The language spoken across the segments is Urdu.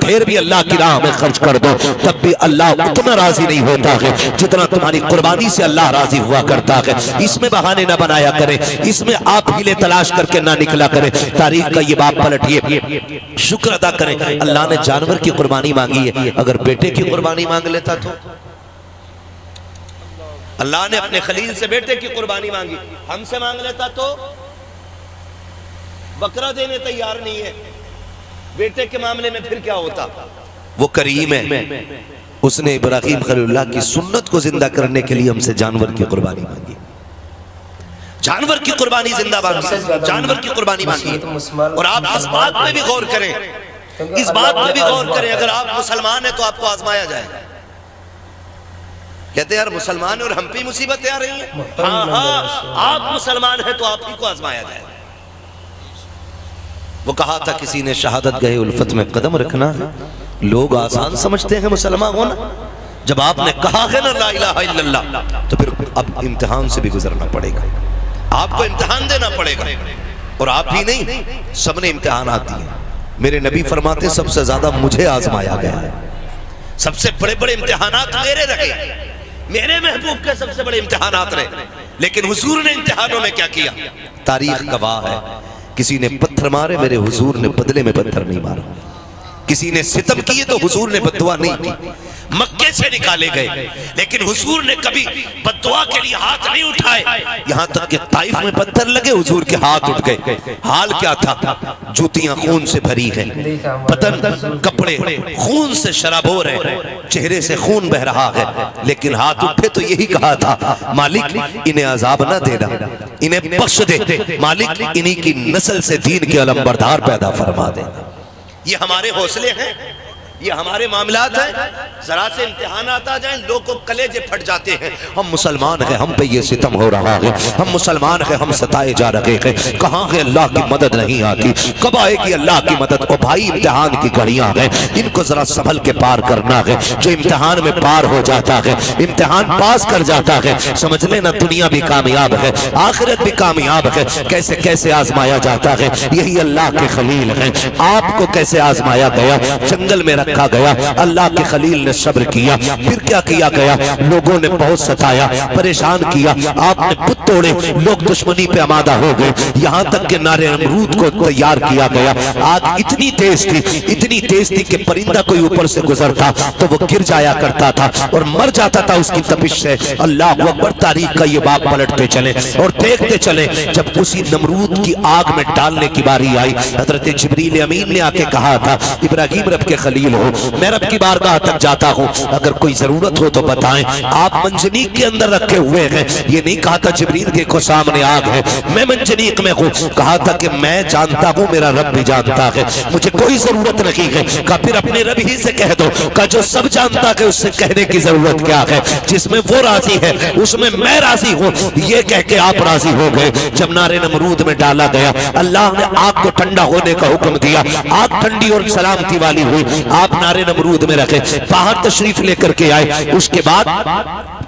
ڈھیر بھی اللہ کی راہ میں خرچ کر دو تب بھی اللہ اتنا راضی نہیں ہوتا ہے جتنا تمہاری قربانی سے اللہ راضی ہوا کرتا ہے۔ اس میں بہانے نہ بنایا کریں، اس میں آپ ہیلے تلاش کر کے نہ نکلا کریں۔ تاریخ کا یہ باب پلٹیے، شکر ادا کریں اللہ نے جانور کی قربانی مانگی ہے، اگر بیٹے کی قربانی مانگ لیتا تو؟ اللہ نے اپنے خلیل سے بیٹے کی قربانی مانگی، ہم سے مانگ لیتا تو؟ بکرا دینے تیار نہیں ہے، بیٹے کے معاملے میں پھر کیا ہوتا؟ وہ کریم ہے، اس نے ابراہیم خلیل اللہ کی سنت کو زندہ کرنے کے لیے ہم سے جانور کی قربانی مانگی، جانور کی قربانی زندہ مانگی، جانور کی قربانی مانگی۔ اور آپ اس بات پہ بھی غور کریں، اس بات پہ بھی غور کریں، اگر آپ مسلمان ہیں تو آپ کو آزمایا جائے گا۔ کہتے ہیں یار مسلمان اور ہم پہ مصیبتیں آ رہی ہیں، ہاں ہاں آپ مسلمان ہیں تو آپ ہی کو آزمایا جائے گا۔ وہ کہا تھا کسی نے شہادت گئے الفت میں قدم رکھنا ہے، لوگ آسان سمجھتے ہیں مسلمان ہونا، جب آپ نے کہا ہے نا لا الہ الا اللہ تو پھر اب امتحان سے بھی گزرنا پڑے گا، آپ کو امتحان دینا پڑے گا۔ اور آپ ہی نہیں، سب نے امتحانات دیے۔ میرے نبی فرماتے سب سے زیادہ مجھے آزمایا گیا ہے، سب سے بڑے بڑے امتحانات میرے رہے، میرے محبوب کے سب سے بڑے امتحانات رہے، لیکن حضور نے امتحانوں میں کیا کیا؟ تاریخ گواہ ہے، کسی نے پتھر مارے میرے حضور نے بدلے میں پتھر نہیں مارا، کسی نے ستم کیے تو حضور نے بددعا نہیں کی، مکے سے نکالے گئے لیکن حضور نے کبھی بددعا کے لیے ہاتھ نہیں اٹھائے، یہاں تک کہ طائف میں پتھر لگے حضور کے ہاتھ اٹھ گئے۔ حال کیا تھا؟ جوتیاں خون سے بھری ہیں، بدن کپڑے خون سے شرابور ہیں، چہرے سے خون بہ رہا ہے، لیکن ہاتھ اٹھے تو یہی کہا تھا مالک انہیں عذاب نہ دینا، انہیں بخش دے، مالک انہی کی نسل سے دین کے علمبردار پیدا فرما دے۔ یہ ہمارے حوصلے ہیں، یہ ہمارے معاملات ہیں، ذرا سے امتحانات آ جائیں لوگ کو کلیجے پھٹ جاتے ہیں، ہم مسلمان ہیں، ہم پہ یہ ستم ہو رہا ہے، ہم مسلمان ہیں، ہم ستائے جا رہے ہیں، کہاں ہے اللہ کی مدد نہیں آتی، کب آئے گی اللہ کی مدد؟ او بھائی امتحان کی گھڑیاں ہیں، ان کو ذرا سنبھل کے پار کرنا ہے۔ جو امتحان میں پار ہو جاتا ہے، امتحان پاس کر جاتا ہے، سمجھ لینا دنیا بھی کامیاب ہے، آخرت بھی کامیاب ہے۔ کیسے کیسے آزمایا جاتا ہے؟ یہی اللہ کے خلیل ہیں۔ آپ کو کیسے آزمایا گیا؟ جنگل میں رکھا گیا، اللہ کے خلیل نے صبر کیا، پھر کیا کیا گیا؟ لوگوں نے بہت ستایا، پریشان کیا، آپ نے بت توڑے، لوگ دشمنی پہ آمادہ ہو گئے، یہاں تک کہ نار نمرود کو تیار کیا گیا۔ آگ اتنی تیز تھی، اتنی تیز تھی کہ پرندہ کوئی اوپر سے گزرتا تو وہ گر جایا کرتا تھا اور مر جاتا تھا اس کی تپش سے۔ اللہ اکبر، تاریخ کا یہ باب پلٹتے چلے اور دیکھتے چلے، جب اسی نمرود کی آگ میں ڈالنے کی باری آئی، حضرت جبریل امین نے آ کے کہا تھا ابراہیم رب کے خلیل ہو، میں رب کی بارگاہ تک جاتا ہوں، اگر کوئی ضرورت ہو تو بتائیں۔ آپ منجنیق کے اندر رکھے ہوئے ہیں، یہ نہیں کہا تھا جبریل دیکھو سامنے آگ ہے، میں منجنیق میں ہوں، کہا تھا کہ میں جانتا ہوں میرا رب بھی جانتا ہے، مجھے کوئی ضرورت نہیں ہے۔ کہا پھر اپنے رب ہی سے کہہ دو، کہا جو سب جانتا ہے اس سے کہنے کی ضرورت کیا ہے، جس میں وہ راضی ہے اس میں میں راضی ہوں، یہ کہہ کے آپ راضی ہو گئے۔ جب نار نمرود میں ڈالا گیا، اللہ نے آگ کو ٹھنڈا ہونے کا حکم دیا، آگ ٹھنڈی اور سلامتی والی ہوئی، آپ نار نمرود میں رکھے، باہر تشریف لے کر کے آئے۔ اس کے بعد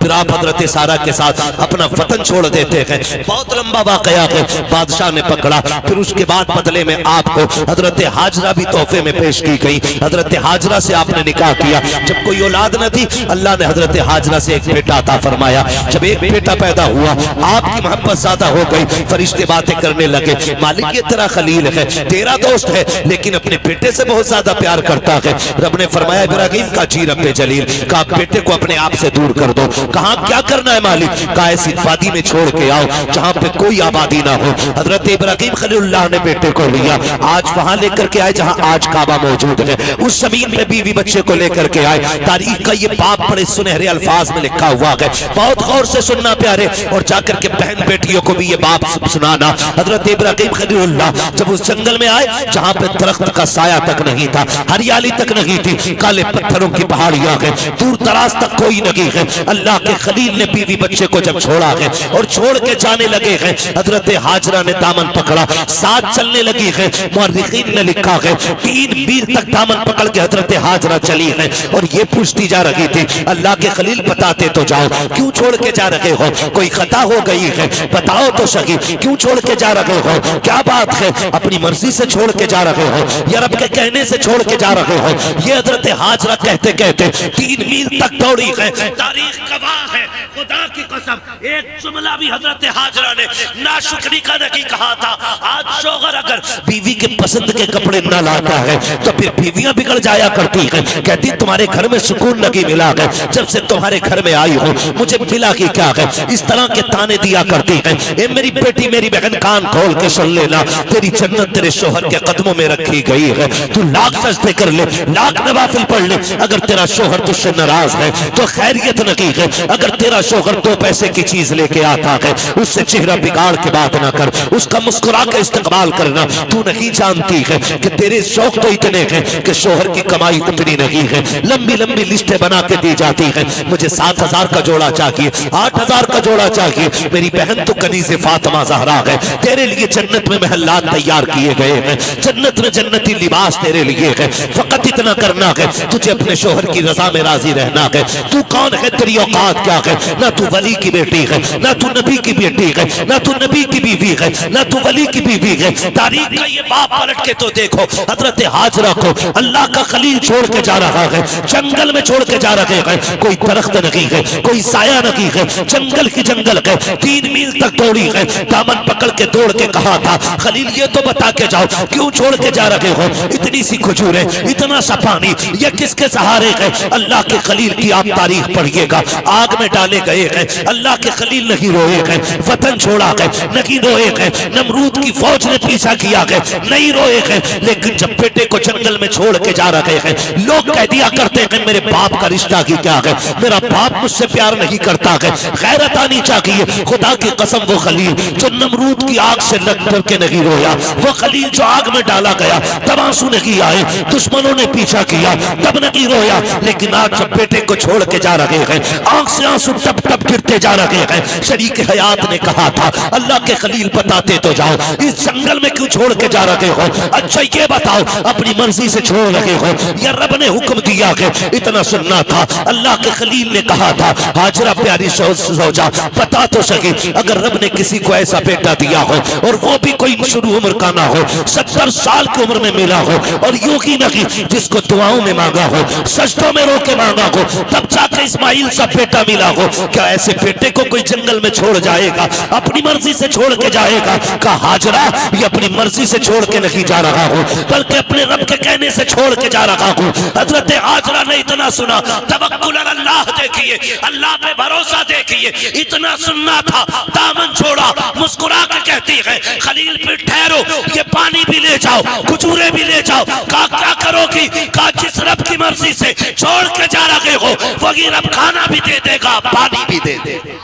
پھر آپ حضرت سارہ کے ساتھ اپنا وطن چھوڑ دیتے ہیں، بہت لمبا واقعہ ہے، بادشاہ نے پکڑا، پھر اس کے بعد بدلے میں آپ کو حضرت حاجرہ بھی تحفے میں پیش کی گئی، حضرت حاجرہ سے آپ نے نکاح کیا۔ جب کوئی اولاد نہ تھی، اللہ نے حضرت حاجرہ سے ایک بیٹا عطا فرمایا، جب ایک بیٹا پیدا ہوا آپ کی محبت زیادہ ہو گئی، فرشتے باتیں کرنے لگے، مالک یہ تیرا خلیل ہے، تیرا دوست ہے، لیکن اپنے بیٹے سے بہت زیادہ پیار کرتا ہے۔ رب نے فرمایا ابراہیم کا جی رب جلیل، کہا بیٹے کو اپنے آپ سے دور کر دو۔ کہاں کیا کرنا ہے مالک؟ کہا ایسی وادی میں چھوڑ کے آؤ جہاں پہ کوئی آبادی نہ ہو۔ حضرت ابراہیم خلیل اللہ نے بیٹے کو لیا، آج وہاں لے کر کے آئے جہاں آج کعبہ موجود ہے، اس زمین پہ بیوی بچے کو لے کر کے آئے۔ تاریخ کا یہ باب بڑے سنہرے الفاظ میں لکھا ہوا ہے، بہت غور سے سننا پیارے، اور جا کر کے بہن بیٹیوں کو بھی یہ باب سنانا۔ حضرت ابراہیم خلیل اللہ جب اس جنگل میں آئے جہاں پہ درخت کا سایہ تک نہیں تھا، ہریالی تک نہیں تھی، کالے پتھروں کی پہاڑیاں ہیں، دور دراز تک کوئی نہیں ہے، اللہ کے خلیل نے بیوی بچے کو جب چھوڑا ہے اور چھوڑ کے جانے لگے ہیں، حضرت ہاجرہ نے دامن پکڑا، ساتھ چلنے لگی ہے۔ مورخین نے لکھا ہے 3 میل تک دامن پکڑ کے حضرت ہاجرہ چلی ہے اور یہ پوچھتی جا رہی تھی اللہ کے خلیل بتاتے تو جاؤ کیوں چھوڑ کے جا رہے ہو، کوئی خطا ہو گئی ہے بتاؤ تو صحیح، کیوں چھوڑ کے جا رہے ہو، کیا بات ہے، اپنی مرضی سے چھوڑ کے جا رہے ہو یا رب کے کہنے سے چھوڑ کے جا رہے ہو؟ یہ حضرت ہاجرہ کہتے کہتے 3 میل تک دوڑی ہے۔ تاریخ گواہ ہے، خدا کی قسم ایک جملہ بھی حضرت ہاجرہ نے ناشکری کا نہیں کہا تھا۔ آج شوہر اگر بیوی کے پسند کے کپڑے نہ لاتا ہے تو پھر بیویاں بگڑ جایا کرتی ہیں، کہتی تمہارے گھر میں سکون نہیں ملا ہے، جب سے تمہارے گھر میں آئی ہوں مجھے ملا کی کیا ہے، اس طرح کے تانے دیا کرتی ہیں۔ اے میری بیٹی میری بہن کان کھول کے سن لینا، تیری جنت تیرے شوہر کے قدموں میں رکھی گئی ہے، تو لاکھ سجدے کر لے، لاکھ نوافل پڑھ لے، اگر تیرا شوہر تجھ سے ناراض ہے تو خیریت نہیں ہے۔ اگر تیرا شوہر 2 پیسے کی چیز لے کے آتا ہے اس سے چہرہ بگاڑ کے بات نہ کر، اس کا مسکرا کے استقبال کرنا۔ تو نہیں جانتی ہے کہ تیرے شوق تو اتنے ہیں کہ شوہر کی کمائی اتنی نہیں ہے، لمبی لمبی لسٹیں بنا کے دی جاتی ہیں، مجھے 7,000 کا جوڑا چاہیے، 8,000 کا جوڑا چاہیے۔ میری بہن تو کنیز فاطمہ زہرا ہے، تیرے لیے جنت میں محلات تیار کیے گئے ہیں، جنت میں جنتی لباس تیرے لیے ہے، فقط اتنا کرنا ہے تجھے اپنے شوہر کی رضا میں راضی رہنا ہے۔ تو کون ہے، تیری اوقات کیا ہے، نہ تو ولی کی بیٹی ہے، نہ تو نبی کی بیٹی ہے، نہ تو نبی کی بیوی ہے، نہ تو ولی کی بیوی ہے۔ تاریخ کا یہ باپ پلٹ کے تو دیکھو، حضرت ہاجرہ کو اللہ کا خلیل چھوڑ کے جا رہا ہے، جنگل میں چھوڑ کے جا رہے ہیں، کوئی درخت نہیں ہے، کوئی سایہ نہیں ہے، جنگل کی جنگل ہے، 3 میل تک دوڑی ہے، دامن پکڑ کے دوڑ کے کہا تھا خلیل یہ تو بتا کے جاؤ کیوں چھوڑ کے جا رہے ہو، اتنی سی کھجوریں، اتنا سا پانی، یہ کس کے سہارے ہے؟ اللہ کے خلیل کی آپ تاریخ پڑھیے گا، آگ میں ڈالے گئے ہیں، اللہ کے خلیل نہیں روئے ہیں، وطن چھوڑا ہے نہیں روئے ہیں، نمرود کی فوج نے پیچھا کیا ہے نہیں روئے ہیں، لیکن جب بیٹے کو جنگل میں چھوڑ کے جا رہے ہیں لوگ کہہ دیا کرتے ہیں میرے باپ کا رشتہ کی کیا ہے، میرا باپ مجھ سے پیار نہیں کرتا ہے، غیرت آنی چاہیے۔ خدا کی قسم وہ خلیل جو نمرود کی آگ سے لگ کر کے نہیں رویا، وہ خلیل جو آگ میں ڈالا گیا تب آنسو نہیں آئے، دشمنوں نے پیچھا کیا تب نہیں رویا، لیکن آج جب بیٹے کو چھوڑ کے جا رہے ہیں آنکھ سے آنسو ٹپ ٹپ گرتے جا رہے ہیں۔ شریک حیات نے کہا تھا اللہ کے خلیل بتاتے تو جاؤ اس جنگل میں کیوں چھوڑ کے جا رہے ہو، اچھا یہ بتاؤ اپنی مرضی سے چھوڑ رہے ہو یا رب نے حکم دیا ہے؟ اتنا سننا تھا، اللہ کے خلیل نے کہا تھا ہاجرہ پیاری زوجہ بتا تو صحیح، اگر رب نے کسی کو ایسا بیٹا دیا ہو اور وہ بھی کوئی شروع عمر کا نہ ہو، 70 سال کی عمر میں ملا ہو اور یوں ہی نہیں جس کو دعاؤں میں مانگا ہو سجدوں میں رو کے مانگا ہو تب جا کے اسماعیل سا بیٹا ملا ہو، کیا ایسے بیٹے کو کوئی جنگل میں چھوڑ جائے گا، اپنی مرضی سے چھوڑ کے جائے گا؟ کہا ہاجرہ یہ اپنی مرضی سے چھوڑ کے نہیں جا رہا ہوں بلکہ اپنے رب کے کہنے سے چھوڑ کے جا رہا ہوں۔ حضرت ہاجرہ نے اتنا سنا، توکل اللہ دیکھیے، اللہ پہ بھروسہ دیکھیے، اتنا سننا تھا، دامن چھوڑا، مسکرا کے کہتی ہے خلیل پہ ٹھہرو، یہ پانی بھی لے جاؤ، کھجورے بھی لے جاؤ۔ کہا کیا کرو گی؟ کہا جس رب کی مرضی سے چھوڑ کے جا رہے ہو وہی رب کھانا بھی دے دے گا، پانی بھی دے دے گا۔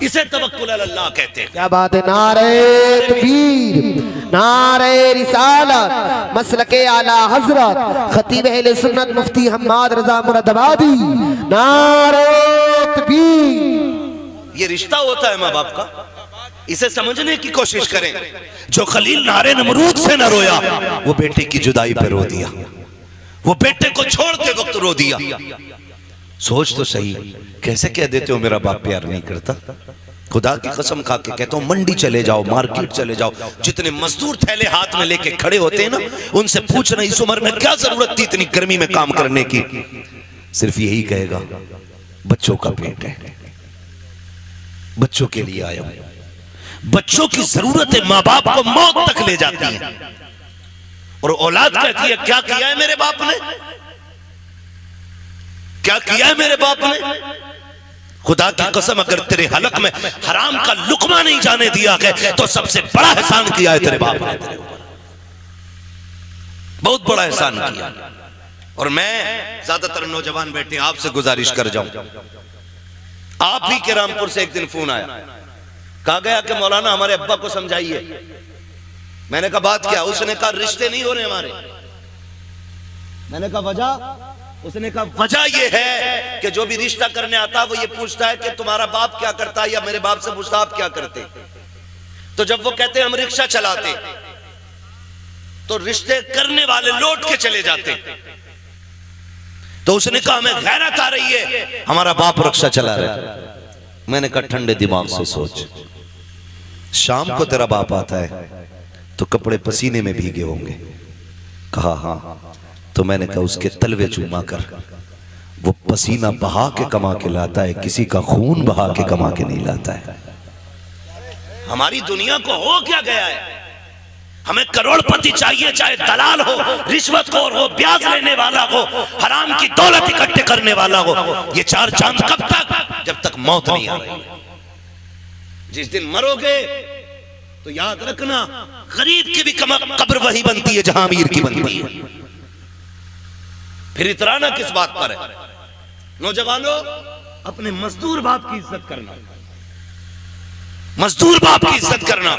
اسے توکل اللہ کہتے ہیں۔ کیا بات ہے، نعرہ تکبیر، نعرہ رسالت، مسلک اعلی حضرت خطیب اہل سنت مفتی حماد رضا مرادآبادی، نعرہ تکبیر۔ یہ رشتہ ہوتا ہے ماں باپ کا، اسے سمجھنے کی کوشش کریں۔ جو خلیل نارے نمرود سے نہ رویا وہ بیٹے کی جدائی پہ رو دیا، وہ بیٹے کو چھوڑ کے وقت رو دیا۔ سوچ تو صحیح، کیسے کہہ دیتے ہو میرا باپ پیار نہیں کرتا؟ خدا کی قسم کھا کے کہتا ہوں منڈی چلے جاؤ، مارکیٹ چلے جاؤ، جتنے مزدور تھیلے ہاتھ میں لے کے کھڑے ہوتے ہیں نا ان سے پوچھنا اس عمر میں کیا ضرورت تھی اتنی گرمی میں کام کرنے کی؟ صرف یہی کہے گا بچوں کا پیٹ ہے، بچوں کے لیے آیا ہوں۔ بچوں کی ضرورتیں ماں باپ کو موت تک لے جاتی ہیں، اور اولاد کہتی ہے کیا کیا ہے میرے باپ نے، کیا کیا ہے میرے باپ نے؟ خدا کی قسم اگر تیرے حلق میں حرام کا لقمہ نہیں جانے دیا ہے تو سب سے بڑا احسان کیا ہے تیرے باپ نے، تیرے اوپر بہت بڑا احسان کیا۔ اور میں زیادہ تر نوجوان بیٹھے آپ سے گزارش کر جاؤں، آپ ہی کے رامپور سے ایک دن فون آیا، کہا گیا کہ مولانا ہمارے ابا کو سمجھائیے۔ میں نے کہا بات کیا؟ اس نے کہا رشتے نہیں ہو رہے ہمارے۔ میں نے کہا وجہ؟ اس نے کہا وجہ یہ ہے کہ جو بھی رشتہ کرنے آتا وہ یہ پوچھتا ہے کہ تمہارا باپ کیا کرتا ہے، یا میرے باپ سے پوچھتا آپ کیا کرتے، تو جب وہ کہتے ہم رکشہ چلاتے تو رشتے کرنے والے لوٹ کے چلے جاتے. تو اس نے کہا ہمیں غیرت آ رہی ہے، ہمارا باپ رکشہ چلا رہا ہے. میں نے کہا ٹھنڈے دماغ سے سوچ، شام کو تیرا باپ آتا ہے تو کپڑے پسینے میں بھیگے ہوں گے. کہا ہاں. تو میں نے کہا اس کے تلوے چوما کر، وہ پسینہ بہا کے کما کے لاتا ہے، کسی کا خون بہا کے کما کے نہیں لاتا ہے. ہماری دنیا کو ہو کیا گیا ہے؟ ہمیں کروڑ پتی چاہیے، چاہے دلال ہو، رشوت خور ہو، بیاض لینے والا ہو، حرام کی دولت اکٹھے کرنے والا ہو. یہ چار چاند کب تک؟ جب تک موت نہیں آ رہی. جس دن مرو گے تو یاد رکھنا غریب کی بھی قبر وہی بنتی ہے جہاں امیر کی بنتی ہے. پھر اترانا کس بات پر ہے؟ نوجوانوں، اپنے مزدور باپ کی عزت کرنا، مزدور باپ کی عزت کرنا.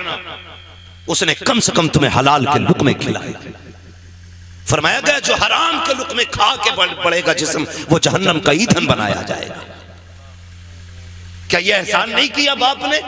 اس نے کم سے کم تمہیں حلال کے لقمے کھلائے. فرمایا گیا جو حرام کے لقمے کھا کے پڑے گا جسم، وہ جہنم کا ایندھن بنایا جائے گا. کیا یہ احسان نہیں کیا باپ نے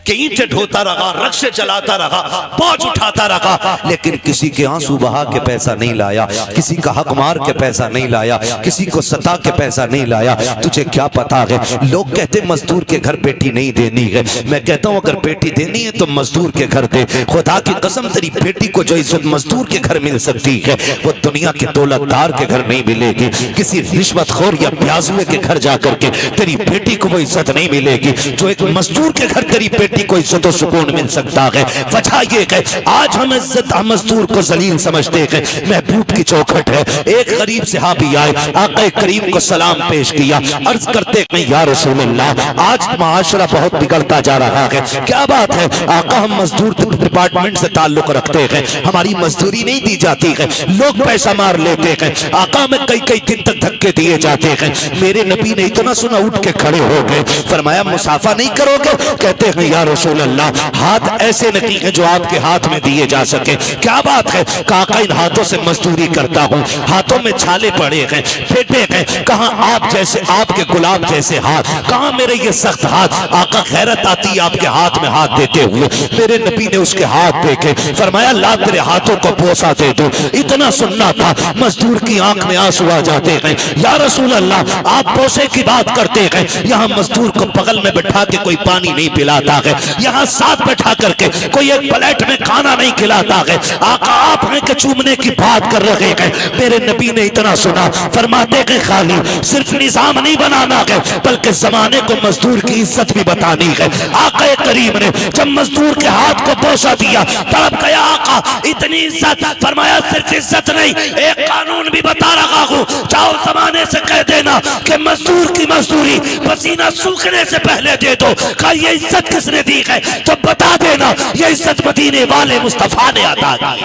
کہ اینٹیں ڈھوتا رہا، رکشے چلاتا رہا، بوجھ اٹھاتا رہا، لیکن کسی کے آنسو بہا کے پیسہ نہیں لایا، کسی کا حق مار کے پیسہ نہیں لایا، کسی کو ستا کے پیسہ نہیں لایا. تجھے کیا پتا ہے؟ لوگ کہتے مزدور کے گھر بیٹی نہیں دینی ہے. میں کہتا ہوں اگر بیٹی دینی ہے تو مزدور کے گھر دے. خدا کی قسم تیری بیٹی کو جو عزت مزدور کے گھر مل سکتی ہے وہ دنیا کے دولت دار کے گھر نہیں ملے گی. کسی رشوت خور یا پیازوے کے گھر جا کر کے تیری بیٹی کو وہ عزت نہیں ملے گی جو ایک مزدور کے گھر تیری بیٹی کو عزت و سکون مل سکتا ہے. وجہ یہ کہ آج ہم عزت مزدور کو ذلیل سمجھتے ہیں. محبوب کی چوکھٹ ہے. ایک غریب صحابی آئے، آقا کریم کو سلام پیش کیا، عرض کرتے کہ یا رسول اللہ آج معاشرہ بہت بگڑتا جا رہا ہے، کیا بات ہے؟ آقا ہم مزدور ڈپارٹمنٹ سے تعلق رکھتے ہیں، ہماری مزدوری نہیں دی جاتی ہے، لوگ پیسہ مار لیتے ہیں، آقا ہمیں کئی دن تک دھکے دیے جاتے ہیں. میرے نبی نے اتنا سنا اٹھ کے کھڑے ہو گئے. فرمایا مصافحہ نہیں کرو گے؟ کہتے ہیں یا رسول اللہ ہاتھ ایسے نہیں ہیں جو آپ کے ہاتھ میں دیے جا سکے. کیا بات ہے؟ آقا ان ہاتھوں سے مزدوری کرتا ہوں، ہاتھوں میں چھالے پڑے ہیں، پھیٹے ہیں، کہاں آپ جیسے، آپ کے گلاب جیسے ہاتھ، کہاں میرے یہ سخت ہاتھ. آقا غیرت آتی ہے آپ کے ہاتھ میں ہاتھ دیتے ہوئے. میرے نبی نے اس کے ہاتھ دیکھے، فرمایا لا تیرے ہاتھوں کو بوسہ دے دو. اتنا سننا تھا، مزدور کی آنکھ میں آنسو آ جاتے ہیں. یا رسول اللہ آپ بوسے کی بات کرتے ہیں، یہاں مزدور کو بغل میں بٹھا کے کوئی پانی نہیں پلاتا ہے، یہاں ساتھ بیٹھا کر کے کوئی ایک پلیٹ میں کھانا نہیں کھلاتا ہے. آقا آپ ہیں کہ چومنے کی بات کر رہے ہیں. میرے نبی نے اتنا سنا، فرماتے کہ خالی صرف نظام نہیں بنانا ہے بلکہ زمانے کو مزدور کی عزت بھی بتانی ہے. آقا کریم نے جب مزدور کے ہاتھ کو بوسہ دیا تڑپ گیا آقا اتنی عزت. فرمایا صرف عزت نہیں، ایک قانون بھی بتا رہا ہوں، چاہو زمانے سے کہہ دینا کہ مزدور کی مزدوری پسینہ سوکھنے سے پہلے دے دو. کہا یہ عزت کس نے دی ہے؟ تو بتا دینا یہ عزت مدینے والے مصطفیٰ نے عطا کی.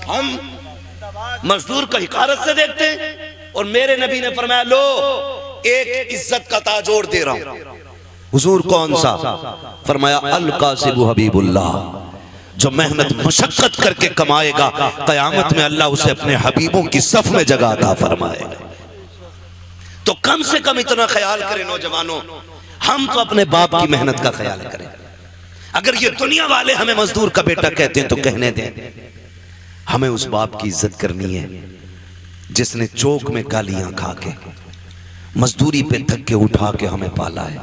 ہم مزدور کو حقارت سے دیکھتے ہیں اور میرے نبی نے فرمایا لو ایک عزت کا تاج اور دے رہا ہوں. حضور کون سا؟ فرمایا القاسب حبیب اللہ، جو محنت مشقت کر کے کمائے گا قیامت میں اللہ اسے اپنے حبیبوں کی صف میں جگہ عطا فرمائے گا. تو کم سے کم اتنا خیال کریں نوجوانوں، ہم تو اپنے باپ کی محنت کا خیال کریں. اگر یہ دنیا والے ہمیں مزدور کا بیٹا کہتے ہیں تو کہنے دیں، ہمیں اس باپ کی عزت کرنی ہے جس نے چوک میں گالیاں کھا کے مزدوری پہ دھکے اٹھا کے ہمیں پالا ہے.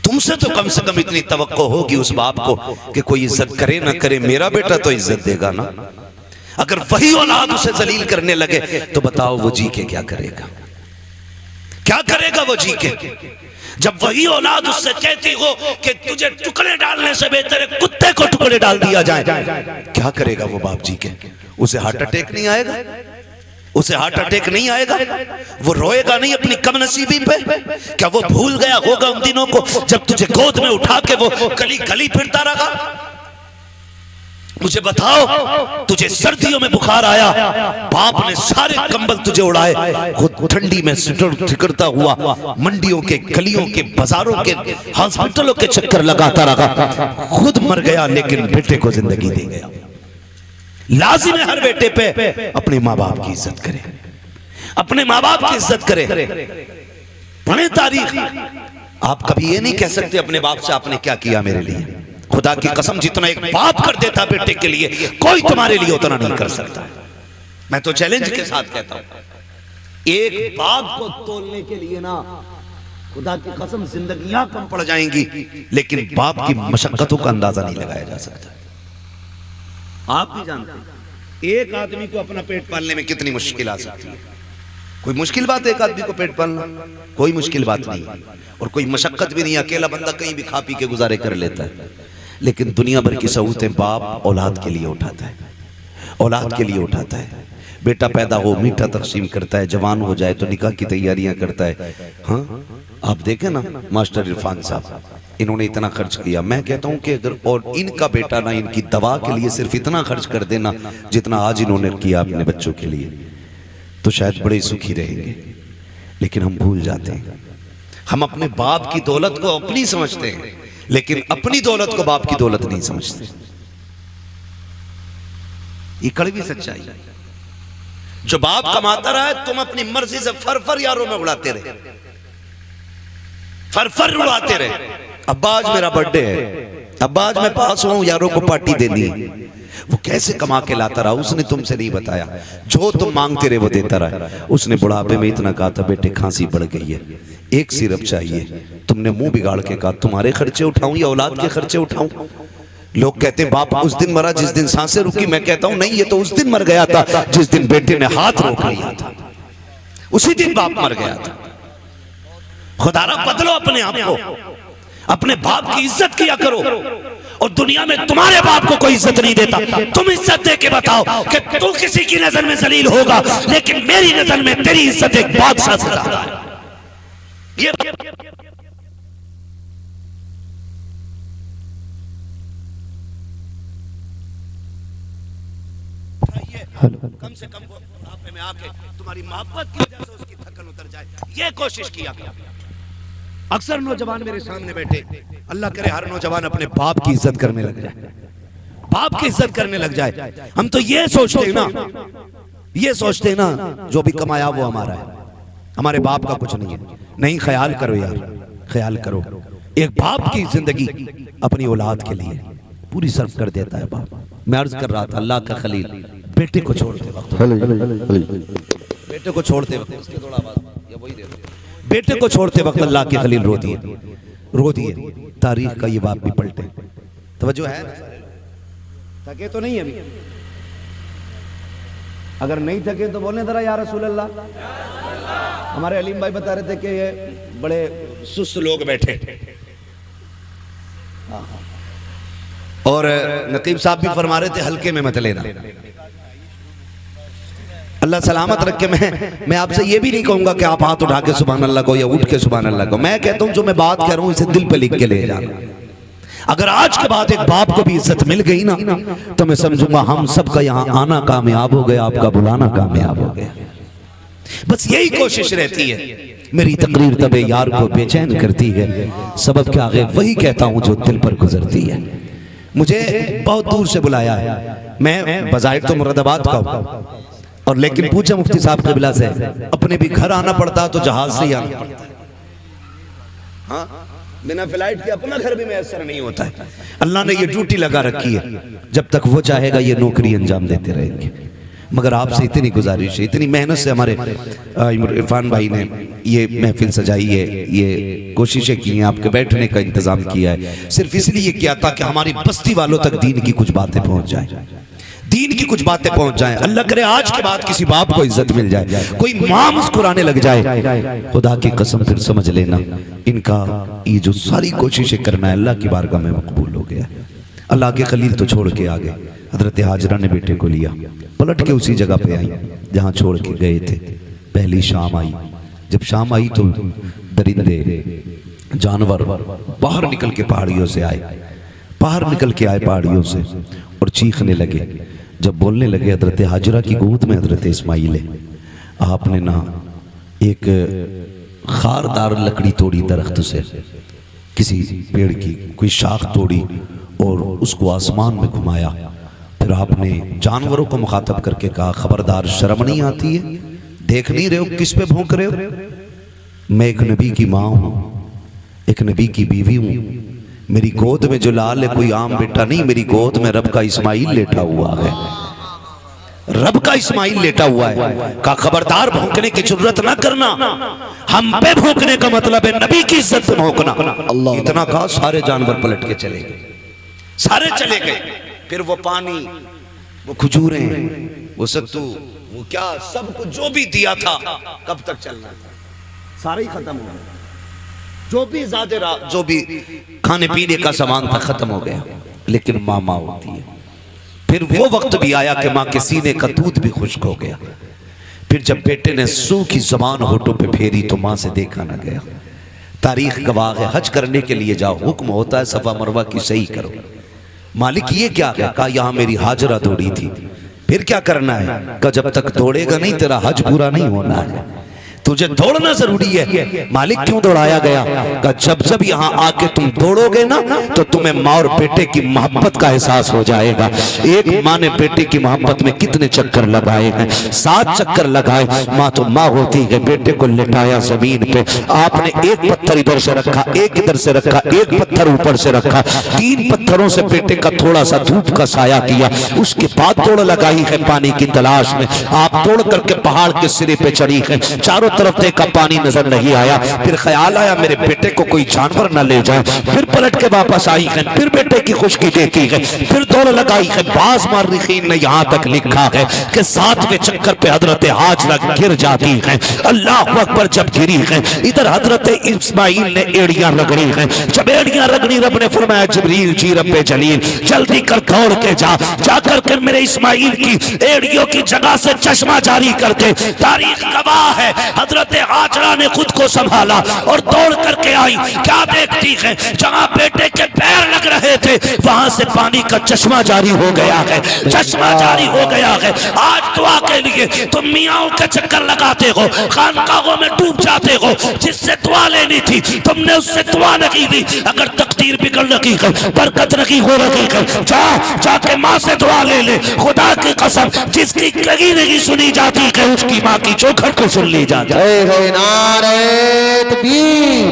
تم سے تو کم سے کم اتنی توقع ہوگی اس باپ کو کہ کوئی عزت کرے نہ کرے میرا بیٹا تو عزت دے گا نا. اگر وہی اولاد اسے ذلیل کرنے لگے تو بتاؤ وہ جی کے کیا کرے گا؟ کیا کرے گا وہ جی کے؟ جب وہی اولاد اس سے کہتی ہو کہ تجھے ٹکڑے ڈالنے سے بہتر ہے کتے کو ٹکڑے ڈال دیا جائے، کیا کرے گا وہ باپ جی کے؟ اسے ہارٹ اٹیک نہیں آئے گا؟ اسے ہارٹ اٹیک نہیں آئے گا؟ وہ روئے گا نہیں اپنی کم نصیبی پہ؟ کیا وہ بھول گیا ہوگا ان دنوں کو جب تجھے گود میں اٹھا کے وہ گلی گلی پھرتا رہا؟ مجھے بتاؤ تجھے سردیوں میں بخار آیا، باپ نے سارے کمبل تجھے اڑائے، خود ٹھنڈی میں ٹھکرتا ہوا منڈیوں کے گلیوں کے بازاروں کے ہاسپٹلوں کے چکر لگاتا رہا، خود مر گیا لیکن بیٹے کو زندگی دے گیا. لازم ہے ہر بیٹے پہ اپنے ماں باپ کی عزت کرے، اپنے ماں باپ کی عزت کرے۔ پڑھیں تاریخ، آپ کبھی یہ نہیں کہہ سکتے اپنے باپ سے آپ نے کیا کیا میرے لیے۔ خدا کی قسم جتنا ایک باپ کر دیتا بیٹے کے لیے کوئی تمہارے لیے اتنا نہیں کر سکتا۔ میں تو چیلنج کے ساتھ کہتا ہوں، ایک باپ کو تولنے کے لیے نا خدا کی قسم زندگیاں کم پڑ جائیں گی، لیکن باپ کی مشقتوں کا اندازہ نہیں لگایا جا سکتا۔ آپ بھی جانتے ہیں ایک آدمی کو اپنا پیٹ پالنے میں کتنی مشکل آ سکتی ہے۔ کوئی مشکل بات ہے ایک آدمی کو پیٹ پالنا؟ کوئی مشکل بات نہیں، اور کوئی مشقت بھی نہیں۔ اکیلا بندہ کہیں بھی کھا پی کے گزارے کر لیتا ہے، لیکن دنیا بھر کی سہولتیں باپ اولاد کے لیے اٹھاتا ہے، اولاد کے لیے اٹھاتا ہے۔ بیٹا پیدا ہو میٹھا تقسیم کرتا ہے، جوان ہو جائے تو نکاح کی تیاریاں کرتا ہے۔ ہاں آپ دیکھیں نا ماسٹر عرفان صاحب، انہوں نے اتنا خرچ کیا۔ میں کہتا ہوں کہ اگر اور ان کا بیٹا نہ ان کی دوا کے لیے صرف اتنا خرچ کر دینا جتنا آج انہوں نے کیا اپنے بچوں کے لیے، تو شاید بڑے سکھی رہیں گے۔ لیکن ہم بھول جاتے ہیں، ہم اپنے باپ کی دولت کو اپنی سمجھتے ہیں، لیکن اپنی دولت کو باپ کی دولت نہیں سمجھتے۔ یہ کڑوی سچائی ہے۔ جو باپ کماتا رہا ہے تم اپنی مرضی سے فرفر یاروں میں اڑاتے رہے، فرفر اڑاتے رہے۔ ابا آج میرا برڈے ہے، ابا آج میں پاس ہوں، یاروں کو پارٹی دینی ہے۔ وہ کیسے کما کے لاتا رہا اس نے تم سے نہیں بتایا، جو تم مانگتے رہے وہ دیتا رہا۔ اس نے بڑھاپے میں اتنا کہا تھا بیٹے کھانسی بڑھ گئی ہے، ایک سیرپ چاہیے، تم نے منہ بگاڑ کے کہا تمہارے خرچے اٹھاؤں یا اولاد کے خرچے اٹھاؤں؟ لوگ کہتے ہیں باپ اس دن مرا جس دن سانسیں رکی، میں کہتا ہوں نہیں، یہ تو اس دن مر گیا تھا جس دن بیٹے نے ہاتھ روک لیا تھا، اسی دن باپ مر گیا تھا۔ خدا را بدلو اپنے آپ کو، اپنے باپ کی عزت کیا کرو۔ اور دنیا میں تمہارے باپ کو کوئی عزت نہیں دیتا، تم عزت دے کے بتاؤ کہ تو کسی کی نظر میں ذلیل ہوگا، لیکن میری نظر میں تیری عزت ایک بادشاہ سے زیادہ ہے۔ یہ کم سے کم وہ بڑھاپے میں آ کے تمہاری محبت کی وجہ سے اس کی تھکن اتر جائے، یہ کوشش کیا گیا۔ اکثر نوجوان میرے سامنے بیٹھے، اللہ کرے ہر نوجوان اپنے باپ کی عزت کرنے لگ جائے، باپ کی عزت کرنے لگ جائے۔ ہم تو یہ سوچتے ہیں نا جو بھی کمایا وہ ہمارا ہے، ہمارے باپ کا کچھ نہیں ہے۔ نہیں، خیال کرو یار، خیال کرو، ایک باپ کی زندگی اپنی اولاد کے لیے پوری صرف کر دیتا ہے باپ۔ میں عرض کر رہا تھا اللہ کا خلیل بیٹے کو چھوڑتے وقت، بیٹے کو چھوڑتے وقت، اس کے تھوڑا آواز یا وہی دے دو، بیٹے کو چھوڑتے وقت اللہ کے خلیل رو دیے۔ تاریخ کا یہ بات بھی پلٹے، توجہ ہے؟ تھکے تو نہیں ابھی؟ اگر نہیں تھکے تو بولنے ذرا یا رسول اللہ۔ ہمارے علیم بھائی بتا رہے تھے کہ یہ بڑے سست لوگ بیٹھے، اور نقیب صاحب بھی فرما رہے تھے ہلکے میں مت لینا۔ اللہ سلامت رکھے۔ میں آپ سے یہ بھی نہیں کہوں گا کہ آپ ہاتھ اٹھا کے سبحان اللہ کو یا اٹھ کے سبحان اللہ کو، میں کہتا ہوں جو میں بات کہہ رہا ہوں اسے دل پہ لکھ کے لے جانا۔ اگر آج کے بعد ایک باپ کو بھی عزت مل گئی نا تو میں سمجھوں گا ہم سب کا یہاں آنا کامیاب ہو گیا، آپ کا بلانا کامیاب ہو گیا۔ بس یہی کوشش رہتی ہے۔ میری تقریر طبع یار کو بے چین کرتی ہے، سبب کے آگے وہی کہتا ہوں جو دل پر گزرتی ہے۔ مجھے بہت دور سے بلایا ہے، میں بظاہر تو مراد آباد کا ہوں، اور لیکن پوچھا مفتی صاحب قبلہ سے، اپنے بھی گھر آنا پڑتا تو جہاز سے ہی آنا پڑتا ہے۔ ہاں بنا فلائٹ کے اپنا گھر بھی میسر نہیں ہوتا ہے۔ اللہ نے یہ ڈیوٹی لگا رکھی ہے، جب تک وہ چاہے گا یہ نوکری انجام دیتے رہیں گے۔ مگر آپ سے اتنی گزارش ہے، اتنی محنت سے ہمارے عرفان بھائی نے یہ محفل سجائی ہے، یہ کوششیں کی ہیں، آپ کے بیٹھنے کا انتظام کیا ہے، صرف اس لیے کیا تھا کہ ہماری بستی والوں تک دین کی کچھ باتیں پہنچ جائیں، دین کی کچھ باتیں پہنچ جائیں۔ اللہ کرے آج کے بعد کسی باپ کو عزت مل جائے، کوئی ماں مسکرانے لگ جائے، خدا کی قسم پھر سمجھ لینا ان کا یہ جو ساری کوششیں کرنا ہے اللہ کی بارگاہ میں مقبول ہو گیا۔ اللہ کے خلیل تو چھوڑ کے آگے، حضرت ہاجرہ نے بیٹے کو لیا، پلٹ کے اسی جگہ پہ آئی جہاں چھوڑ کے گئے تھے۔ پہلی شام آئی، جب شام آئی تو درندے جانور باہر نکل کے پہاڑیوں سے آئے، باہر نکل کے آئے پہاڑیوں سے اور چیخنے لگے۔ جب بولنے لگے حضرت ہاجرہ کی گود میں حضرت اسماعیل ہے، آپ نے نا ایک خاردار لکڑی توڑی درخت سے، کسی پیڑ کی کوئی شاخ توڑی اور اس کو آسمان میں گھمایا، پھر آپ نے جانوروں کو مخاطب کر کے کہا خبردار شرم نہیں آتی ہے؟ دیکھ نہیں رہے ہو کس پہ بھونک رہے ہو؟ میں ایک نبی کی ماں ہوں، ایک نبی کی بیوی ہوں، میری گود میں جو لال ہے کوئی عام بیٹا نہیں، میری گود میں رب کا اسماعیل لیٹا ہوا ہے، رب کا اسماعیل لیٹا ہوا ہے۔ کہا خبردار بھونکنے کی جرت نہ کرنا، ہم پہ بھونکنے کا مطلب ہے نبی کی عزت پہ بھونکنا۔ اتنا کہا سارے جانور پلٹ کے چلے گئے، سارے چلے گئے۔ پھر وہ پانی، وہ کھجوریں، وہ ستو، وہ کیا سب کو جو بھی دیا تھا کب تک چلنا تھا، سارے ہی ختم ہو گئے۔ جو بھی کھانے پینے کا سامان تھا ختم ہو گیا، لیکن ماں ہوتی ہے۔ پھر وہ وقت بھی آیا کہ ماں کے سینے کا دودھ بھی خشک ہو گیا۔ پھر جب بیٹے نے سو کی زبان ہونٹوں پہ پھیری تو ماں سے دیکھا نہ گیا۔ تاریخ گواہ ہے، حج کرنے کے لیے جاؤ، حکم ہوتا ہے صفا مروہ کی صحیح کرو۔ مالک یہ کیا ہے؟ کہا یہاں میری ہاجرہ دوڑی تھی۔ پھر کیا کرنا ہے؟ کہا جب تک دوڑے گا نہیں تیرا حج پورا نہیں ہونا ہے، تجھے دوڑنا ضروری ہے۔ مالک کیوں دوڑایا گیا؟ کہ جب جب یہاں آ کے تم دوڑو گے نا تو تمہیں ماں اور بیٹے کی محبت کا احساس ہو جائے گا۔ ایک ماں نے بیٹے کی محبت میں کتنے چکر لگائے ہیں؟ 7 چکر لگائے۔ ماں تو ماں ہوتی ہے، بیٹے کو لٹایا زمین پہ، آپ نے ایک پتھر ادھر سے رکھا، ایک ادھر سے رکھا، ایک پتھر اوپر سے رکھا، 3 پتھروں سے بیٹے کا تھوڑا سا دھوپ کا سایہ کیا۔ اس کے بعد دوڑ لگائی ہے پانی کی تلاش میں۔ آپ دوڑ کر کے پہاڑ کے سرے پہ چڑھی ہے، چاروں طرف دیکھا پانی نظر نہیں آیا۔ پھر خیال آیا میرے بیٹے کو کوئی جانور نہ لے جائے۔ پھر پلٹ کے واپس آئی ہے، پھر بیٹے کی خشکی دیکھی ہے، پھر دوڑ لگائی ہے۔ بعض مورخین نے یہاں تک لکھا ہے کہ 7ویں چکر پہ حضرت ہاجرہ گر جاتی ہیں۔ اللہ اکبر، جب گری ہے ادھر حضرت اسماعیل نے ایڑیاں رگڑی ہیں۔ جب ایڑیاں رگڑی رب نے فرمایا جبریل جی رب جلیل جلدی کر دوڑ کے جا کر کے میرے اسماعیل کی ایڑیوں کی جگہ سے چشمہ جاری کر دے۔ تاریخ گواہ ہے حضرت ہاجرہ نے خود کو سنبھالا اور دوڑ کر کے آئی۔ کیا دیکھتی ہے؟ جہاں بیٹے کے پیر لگ رہے تھے وہاں سے پانی کا چشمہ جاری ہو گیا ہے، چشمہ جاری ہو گیا ہے۔ آج دعا کے لیے تم میاں کے چکر لگاتے ہو، خانقاہوں میں ڈوب جاتے ہو، جس سے دعا لینی تھی تم نے اس سے دعا نہیں دی۔ اگر تقدیر بگڑ رہی ہے، برکت نہیں ہو رہی ہے، جا کے ماں سے دعا لے لے۔ خدا کی قسم جس کی کہیں نہیں سنی جاتی ہے اس کی ماں کی چوکھٹ کو سن لی جاتی ہے۔ نعرہ تکبیر،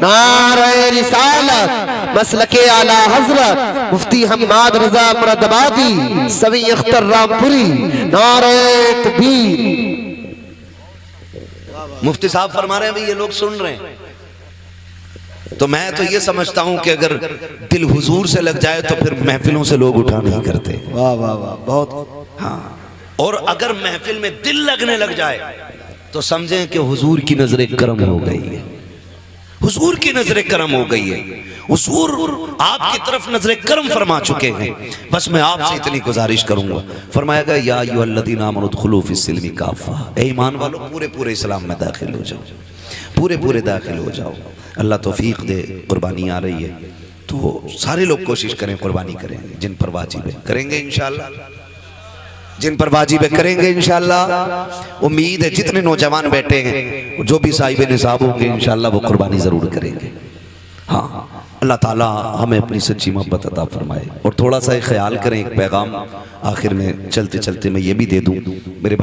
نعرہ رسالت، مسلک اعلی حضرت مفتی حماد رضا مرادآبادی سوی اختر رامپوری، نعرہ تکبیر۔ مفتی صاحب فرما رہے ہیں بھی یہ لوگ سن رہے ہیں، تو میں تو یہ سمجھتا ہوں کہ اگر دل حضور سے لگ جائے تو پھر محفلوں سے لوگ اٹھا نہیں کرتے۔ واہ واہ واہ، بہت ہاں، اور اگر محفل میں دل لگنے لگ جائے تو سمجھیں کہ حضور کی نظر کرم ہو گئی ہے، حضور کی نظر کرم ہو گئی ہے، حضور آپ کی طرف نظر کرم فرما چکے ہیں۔ بس میں آپ سے اتنی گزارش کروں گا، فرمایا گا یا ایھا الذین آمنوا ادخلوا فی السلم کافہ، اے ایمان والو پورے اسلام میں داخل ہو جاؤ، پورے داخل ہو جاؤ۔ اللہ توفیق دے، قربانی آ رہی ہے تو سارے لوگ کوشش کریں قربانی کریں، جن پر واجب ہے کریں گے انشاءاللہ، جن پر واجب ہے کریں گے انشاءاللہ۔ امید ہے جتنے نوجوان بیٹھے ہیں جو بھی صاحب نصاب ہوں گے انشاءاللہ وہ قربانی ضرور کریں گے۔ ہاں، اللہ تعالیٰ ہمیں اپنی سچی محبت عطا فرمائے۔ اور تھوڑا سا خیال کریں، ایک پیغام آخر میں چلتے چلتے میں یہ بھی دے دوں میرے بھائی